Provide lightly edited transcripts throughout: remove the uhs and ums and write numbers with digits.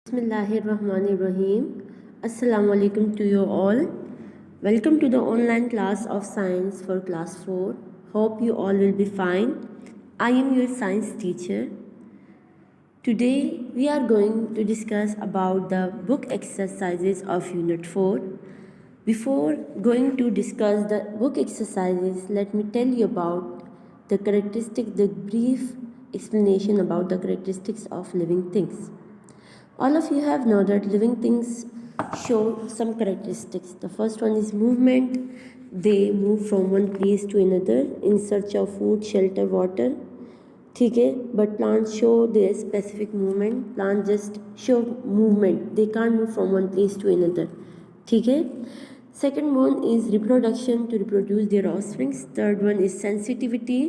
Bismillahirrahmanirrahim. Assalamu alaikum to you all. Welcome to the online class of science for class 4. Hope you all will be fine. I am your science teacher. Today we are going to discuss about the book exercises of unit 4. Before going to discuss the book exercises, let me tell you about the brief explanation about the characteristics of living things. All of you have known that living things show some characteristics. The first one is movement. They move from one place to another in search of food, shelter, water. ठीक है, but plants show their specific movement. Plants just show movement. They can't move from one place to another. ठीक है. Second one is reproduction, to reproduce their offsprings. Third one is sensitivity,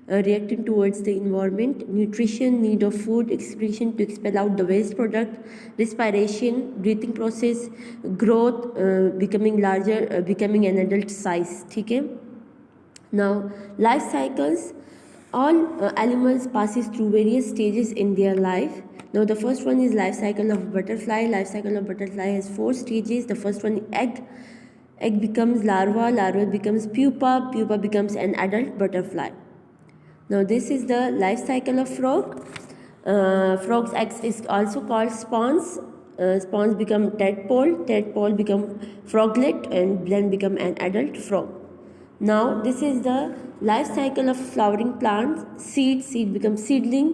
reacting towards the environment. Nutrition, need of food, excretion to expel out the waste product. Respiration, breathing process. Growth, becoming larger, becoming an adult size. ठीक है. Now life cycles. All animals passes through various stages in their life. Now the first one is life cycle of butterfly. Life cycle of butterfly has 4 stages. The first one, egg becomes larva becomes pupa becomes an adult butterfly. Now this is the life cycle of frog. Frog's eggs is also called spawns. Spawns become tadpole become froglet, and then become an adult frog. Now this is the life cycle of flowering plants. Seed becomes seedling.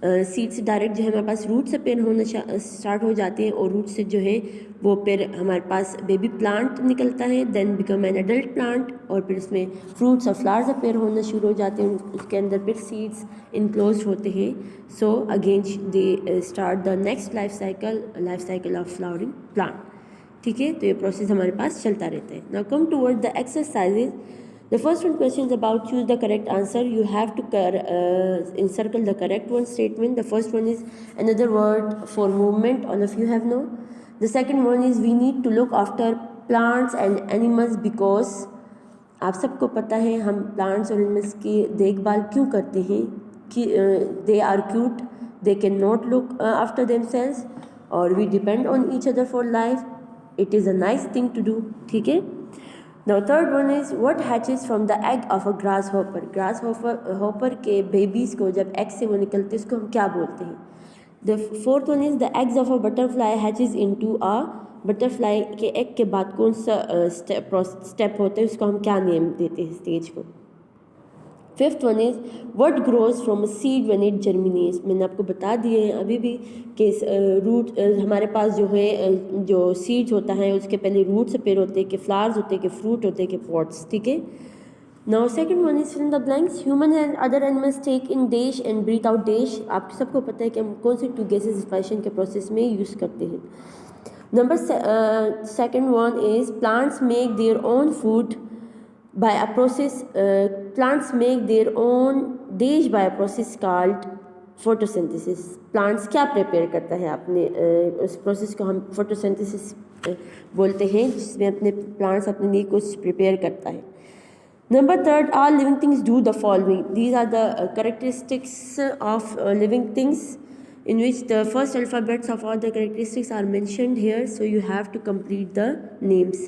Seed से direct जो है हमारे पास root से पेड़ होना start हो जाते हैं, और रूट से जो है वो पेड़ हमारे पास बेबी प्लांट निकलता है, then become an adult plant, और फिर उसमें फ्रूट्स और फ्लावर्स पेड़ होना शुरू हो जाते हैं, उसके अंदर फिर सीड्स इनक्लोज होते हैं. So again they start the next life cycle of flowering plant. ठीक है, तो ये प्रोसेस हमारे पास चलता रहता है. Now come toward the exercises. The first one question is about choose the correct answer. You have to encircle the correct one statement. The first one is another word for movement. All of you have know. The second one is we need to look after plants and animals because आप सबको पता है हम plants और animals की देखभाल क्यों करते हैं कि they are cute, they cannot look after themselves, or we depend on each other for life. It is a nice thing to do. ठीक है. Now third one is what hatches from the egg of a grasshopper. Grasshopper के babies को जब egg से वो निकलते हैं उसको हम क्या बोलते हैं. The fourth one is the eggs of a butterfly hatches into a butterfly. के egg के बाद कौन सा step होते हैं उसको हम क्या नेम देते हैं स्टेज को. Fifth one is what grows from a seed when it germinates. मैंने आपको बता दिए हैं अभी भी कि रूट हमारे पास जो है जो सीड्स होता है उसके पहले रूट्स पेड़ होते हैं, कि फ्लावर्स होते हैं, कि फ्रूट होते हैं, कि पॉट्स. ठीक है. Now second one is fill in the blanks. Human and other animals take in dash and breathe out dash. आप सबको पता है कि हम कौन सी 2 गैसेज रिस्पायरेशन के प्रोसेस में यूज़ करते हैं. Number second one is plants make their own food by a process. Plants make their own dish by a process called photosynthesis. Plants क्या प्रिपेयर करता है अपने उस प्रोसेस को हम photosynthesis बोलते हैं, जिसमें अपने प्लांट्स अपने लिए कुछ प्रिपेयर करता है. Number third, all living things do the following. These are the characteristics of living things, in which the first alphabets of all the characteristics are mentioned here, so you have to complete the names.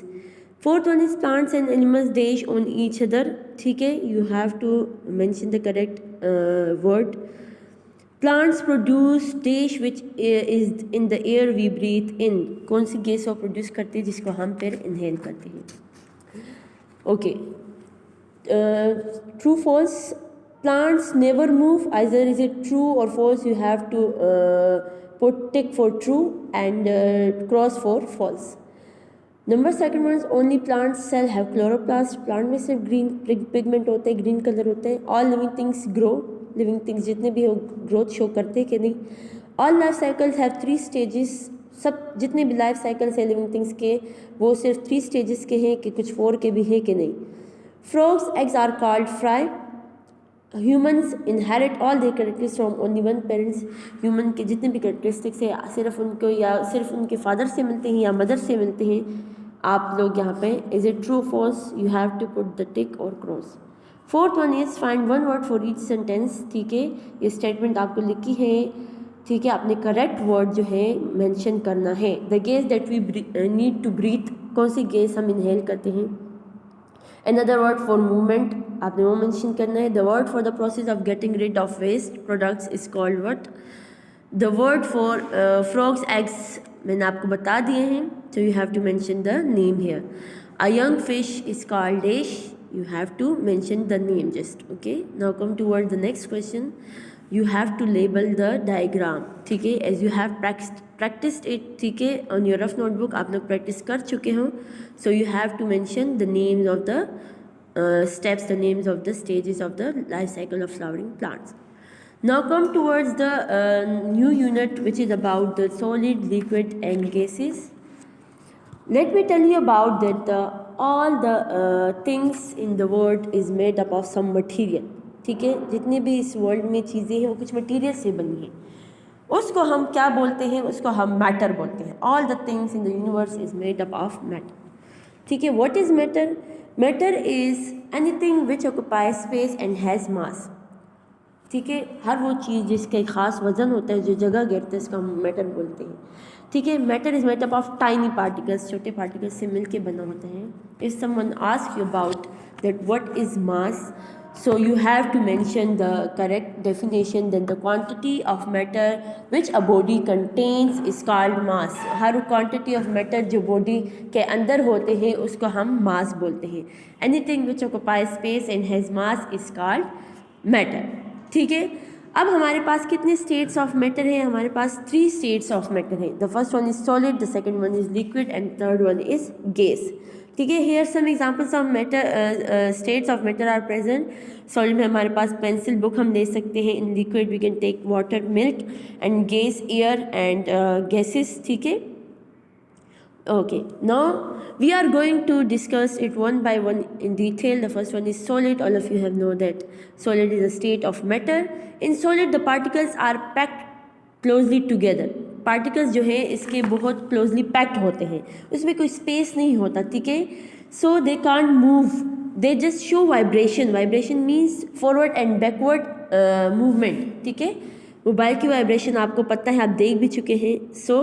Fourth one is plants and animals dash on each other. ठीक है, you have to mention the correct word. Plants produce dash which is in the air we breathe in. कौन सी gas वो produce करते हैं जिसको हम फिर इनहेल करते हैं. Okay. True false. Plants never move. Either is it true or false. You have to put tick for true and cross for false. Number second one, only plant cell have chloroplast. Plant में सिर्फ green pigment होते हैं, green colour होते हैं. All living things grow. Living things जितने भी हो growth show करते हैं कि नहीं. All life cycles have 3 stages. सब जितने भी लाइफ साइकिल्स हैं लिविंग थिंग्स के वो सिर्फ 3 स्टेजेस के हैं, कि कुछ 4 के भी हैं कि नहीं. Frogs eggs are called fry. Humans inherit all their characters from only one parents. Human के जितने भी कैरेक्टरिस्टिक्स हैं सिर्फ उनको या सिर्फ उनके फादर से मिलते हैं या मदर से मिलते हैं. आप लोग यहाँ पे is it true false, you have to put the tick और cross. Fourth one is find one word for each sentence. ठीक है, ये स्टेटमेंट आपको लिखी है ठीक है, आपने करेक्ट वर्ड जो है मेंशन करना है। The gas that we need to breathe, कौन सी गैस हम इनहेल करते हैं। Another word for movement, आपने वो मेंशन करना है। The word for the process of getting rid of waste products is called what? The word for frogs eggs मैंने आपको बता दिए हैं, so you have to mention the name here. A young fish is called dash, you have to mention the name just. Okay, now come towards the next question. You have to label the diagram, ठीक है, as you have practiced it, ठीक है, on your rough notebook आप लोग practice कर चुके हो, so you have to mention the names of the steps, the names of the stages of the life cycle of flowering plants. Now come towards the new unit, which is about the solid, liquid and gases. Let me tell you about that all the things in the world is made up of some material, ठीक है, जितनी भी इस world में चीज़ें हैं वो कुछ मटीरियल से बनी हैं, उसको हम क्या बोलते हैं, उसको हम मैटर बोलते हैं। All the things in the universe is made up of matter, ठीक है। What is matter? Matter is anything which occupies space and has मास, ठीक है, हर वो चीज़ जिसका एक ख़ास वज़न होता है, जो जगह घेरते हैं, इसको हम मैटर बोलते हैं, ठीक है। Matter is made up of tiny particles, छोटे पार्टिकल्स से मिलके बना होता है। If someone ask you about that what is mass, so you have to mention the correct definition, then the quantity of matter which a body contains is called mass. Her quantity of matter जो body के अंदर होते हैं उसको हम mass बोलते हैं। anything which occupies space and has mass is called matter, ठीक है। अब हमारे पास कितने स्टेट्स ऑफ मैटर हैं? हमारे पास 3 स्टेट्स ऑफ मैटर हैं। The first one is solid, the second one is liquid and third one is gas, ठीक है। Here some examples of matter, states of matter are present. Solid में हमारे पास pencil, book हम ले सकते हैं। In liquid we can take water, milk and gas, air and gases, ठीक है। Okay, now we are going to discuss it one by one in detail. The first one is solid. All of you have know that solid is a state of matter. In solid, the particles are packed closely together. Particles जो है इसके बहुत closely packed होते हैं, उसमें कोई space नहीं होता, ठीक है। So they can't move. They just show vibration. Vibration means forward and backward movement, ठीक है। मोबाइल की वाइब्रेशन आपको पता है, आप देख भी चुके हैं। So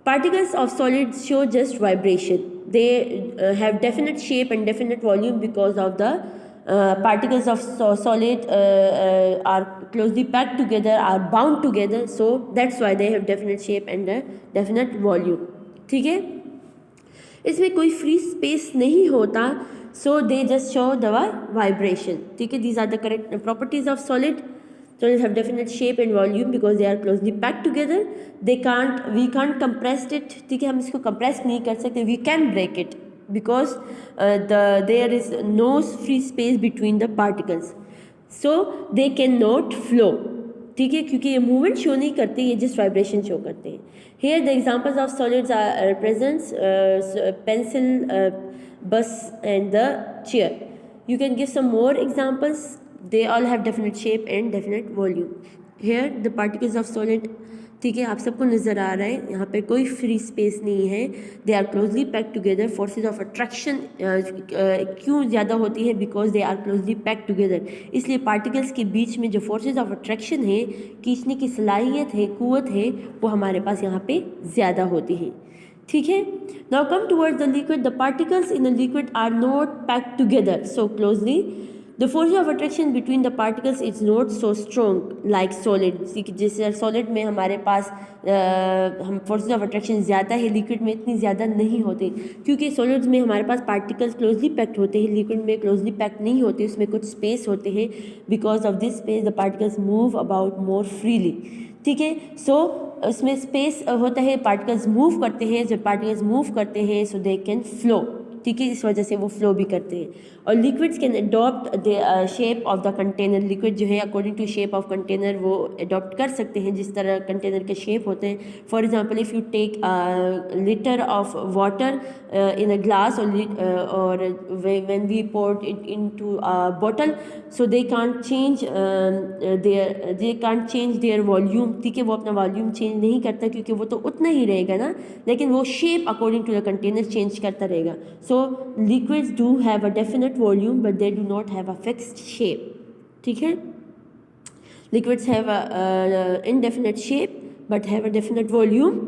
particles of solid show just vibration. They have definite shape and definite volume because of the particles of solid are closely packed together, are bound together. So that's why they have definite shape and a definite volume, ठीक है। इसमें कोई free space नहीं होता, so they just show the vibration, ठीक है। These are the correct properties of solid. Solids have definite shape and volume because they are closely packed together. We can't compress it, ठीक है, हम इसको compress नहीं कर सकते. We can break it because there is no free space between the particles, so they cannot flow, ठीक है, क्योंकि ये movement show नहीं करते, ये just vibration show करते हैं. Here the examples of solids are present, pencil, bus and the chair. You can give some more examples. They all have definite shape and definite volume. Here the particles of solid, ठीक है, आप सबको नज़र आ रहा है, यहाँ पे कोई फ्री स्पेस नहीं है। They are closely packed together. Forces of attraction क्यों ज़्यादा होती है? Because they are closely packed together, इसलिए पार्टिकल्स के बीच में जो फोर्सेज ऑफ अट्रैक्शन है, खींचने की सलाहियत है, कुव्वत है, वो हमारे पास यहाँ पे ज़्यादा होती है, ठीक है। Now come towards the liquid. The particles in the liquid are not packed together so closely. The force of attraction between the particles is not so strong like solid. जैसे solid में हमारे पास हम forces of attraction ज़्यादा है, liquid में इतनी ज़्यादा नहीं होती, क्योंकि solids में हमारे पास particles closely packed होते हैं, liquid में closely packed नहीं होते, उसमें कुछ space होते हैं. Because of this space the particles move about more freely, ठीक है। So उसमें space होता है, particles move करते हैं, जब particles move करते हैं so they can flow, ठीक है, इस वजह से वो फ्लो भी करते हैं. और liquids can adopt the shape of the container. Liquid जो है according to shape of container वो अडॉप्ट कर सकते हैं जिस तरह कंटेनर के शेप होते हैं. For example if you take litre of water in a glass और when we poured it into a bottle, so they can't change their volume, ठीक है, वो अपना वॉल्यूम चेंज नहीं करता क्योंकि वो तो उतना ही रहेगा ना, लेकिन वो shape according to the container change करता रहेगा. So liquids do have a definite volume but they do not have a fixed shape, ठीक है. Liquids have a indefinite shape but have a definite volume.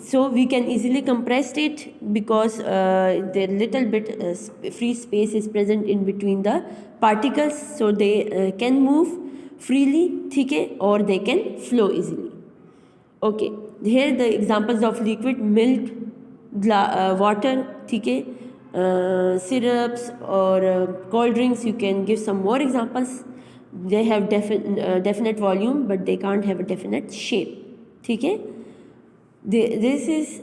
So we can easily compress it because the little bit free space is present in between the particles, so they can move freely, ठीक है, or they can flow easily. Okay, here the examples of liquid: milk, water, ठीक है, syrups or cold drinks. You can give some more examples. They have definite volume but they can't have a definite shape, ठीक है. This is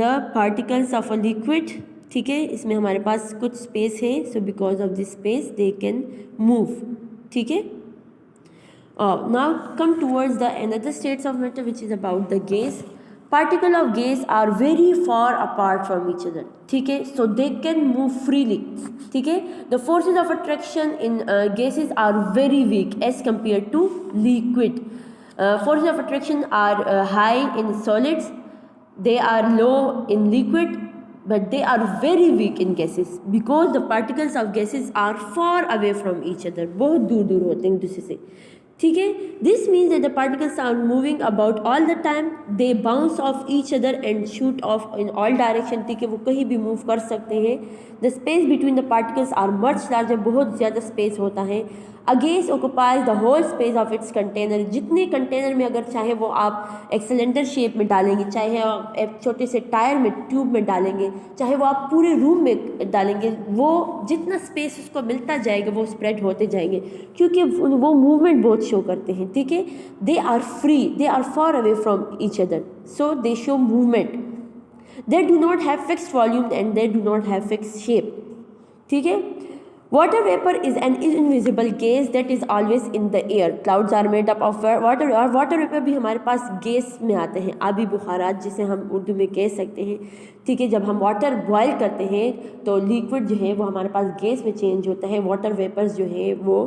the particles of a liquid, ठीक है. इसमें हमारे पास कुछ space है, so because of this space they can move, ठीक है. Now come towards the another states of matter, which is about the gas. Particle of gas are very far apart from each other, ठीक है, so they can move freely, ठीक है. The forces of attraction in gases are very weak as compared to liquid. Forces of attraction are high in solids, they are low in liquid, but they are very weak in gases because the particles of gases are far away from each other, बहुत दूर दूर होते हैं एक दूसरे से, ठीक है. This means that the particles are moving about all the time. They bounce off each other and shoot off in all direction, ठीक है, वो कहीं भी मूव कर सकते हैं. The space between the particles are much larger, बहुत ज़्यादा स्पेस होता है. A gas occupies the whole space of its container. जितने कंटेनर में अगर चाहे वो आप एक सिलेंडर शेप में डालेंगे, चाहे आप एक छोटे से टायर में ट्यूब में डालेंगे, चाहे वो आप पूरे रूम में डालेंगे, वो जितना स्पेस उसको मिलता जाएगा वो स्प्रेड होते जाएंगे क्योंकि वो मूवमेंट बहुत शो करते हैं, ठीक है. They are free, they are far away from each other, so they show movement. They do not have fixed volume and they do not have fixed shape, ठीक है. Water vapor is an invisible gas that is always in the air. Clouds are made up of water, और water vapour भी हमारे पास gas में आते हैं, आबी बुखारात जिसे हम उर्दू में कह सकते हैं, ठीक है. जब हम वाटर बॉयल करते हैं तो लिक्विड जो है वो हमारे पास गैस में चेंज होता है, वाटर वेपर्स जो है वो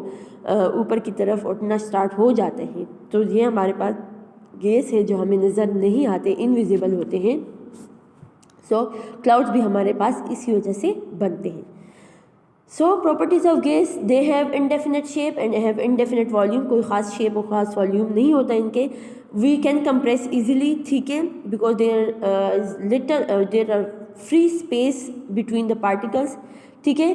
ऊपर की तरफ उठना स्टार्ट हो जाते हैं. तो ये हमारे पास गैस है जो हमें नज़र नहीं आते, इनविजिबल होते हैं. सो क्लाउड्स भी हमारे पास इसी वजह से बनते हैं. So properties of gas, they have indefinite shape and have indefinite volume. कोई ख़ास shape और ख़ास volume नहीं होता इनके. We can compress easily, ठीक है, because there are free space between the particles, ठीक है.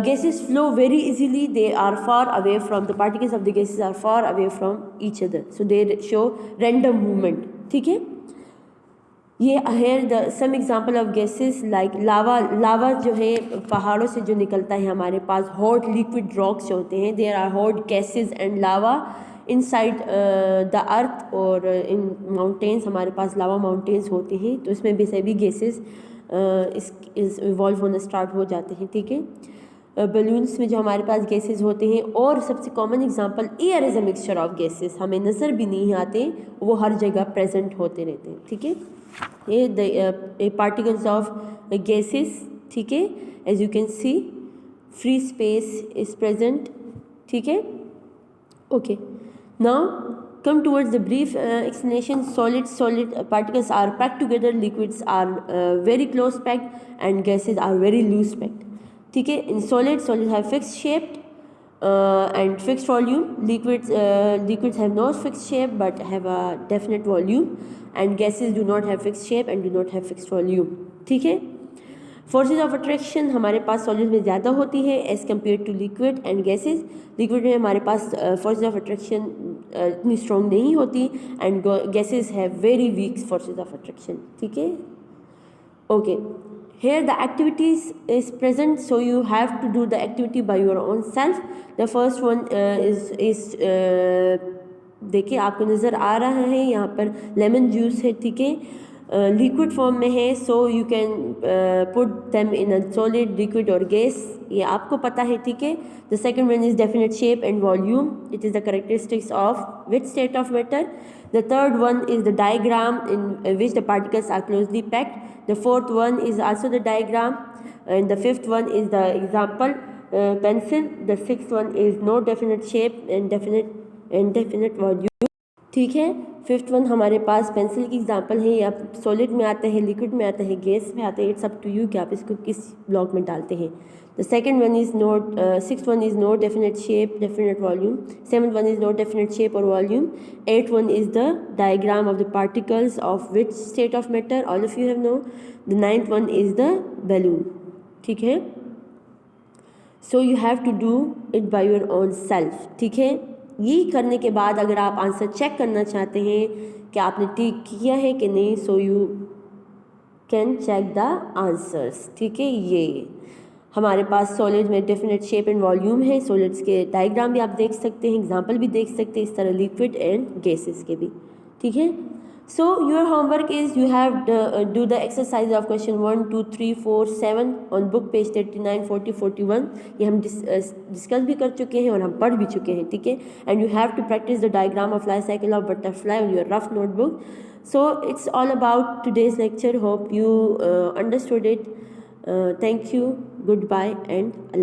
Gases flow very easily. They are far away from the particles of the gases are far away from each other, so they show random movement, ठीक है. ये here the some example of gases like लावा जो है पहाड़ों से जो निकलता है हमारे पास, hot liquid rocks जो होते हैं, there are hot gases and lava inside the earth, और in mountains हमारे पास lava mountains होते हैं, तो इसमें भी सभी gases इस इवॉल्व होना स्टार्ट हो जाते हैं, ठीक है. बलून्स में जो हमारे पास गैसेस होते हैं, और सबसे common example air is a mixture of gases, हमें नज़र भी नहीं आते, वो हर जगह प्रेजेंट होते रहते हैं, ठीक है. ये द पार्टिकल्स ऑफ गैसेस, ठीक है, as you can see free space is present, ठीक है. Okay, now come towards the brief explanation. Solid particles are packed together, liquids are very close packed and gases are very loose packed, ठीक है. In solids have fixed shape and fixed volume. Liquids have no fixed shape but have a definite volume, and gases do not have fixed shape and do not have fixed volume, ठीक है. Forces of attraction हमारे पास solid में ज़्यादा होती है as compare to liquid and gases. Liquid में हमारे पास फोर्सेज ऑफ अट्रैक्शन इतनी स्ट्रॉन्ग नहीं होती, and gases have very weak forces of attraction, ठीक है. Okay, here the activities is present, so you have to do the activity by your own self. The first one is देखिए आपको नज़र आ रहा है यहाँ पर लेमन जूस है, ठीक है, लिक्विड फॉर्म में है, so you can put them in a solid, liquid और गैस, ये आपको पता है, ठीक है. The second one is definite shape and volume, it is the characteristics of which state of matter. The third one is the diagram in which the particles are closely packed. The fourth one is also the diagram, and the fifth one is the example pencil. The sixth one is no definite shape and definite volume. ठीक है। Fifth one हमारे पास pencil की example है, या solid में आता है, लिक्विड में आता है, गैस में आता है, इट्स अप टू यू कि आप इसको किस ब्लॉक में डालते हैं। The second one is note, sixth one is no definite shape, definite volume. Seventh one is no definite shape और volume. Eight one is the diagram of the particles of which state of matter, all of you have know. The ninth one is the balloon. ठीक है, so you have to do it by your own self. ठीक है, ये करने के बाद अगर आप आंसर चेक करना चाहते हैं कि आपने ठीक किया है कि नहीं, so you can check the answers. ठीक है, ये हमारे पास सॉलिड में डेफिनेट शेप एंड वॉल्यूम है, सॉलिड्स के डायग्राम भी आप देख सकते हैं, एग्जांपल भी देख सकते हैं, इस तरह लिक्विड एंड गैसेस के भी। ठीक है, so your homework is you have do the exercise of question 1, 2, 3, 4, 7 on book page 39, 40, 41। ये हम डिस्कस भी कर चुके हैं और हम पढ़ भी चुके हैं। ठीक है, and you have to practice the diagram of life cycle of butterfly on your rough notebook. So it's all about today's lecture. Hope you understood it. Thank you. Goodbye and Allah.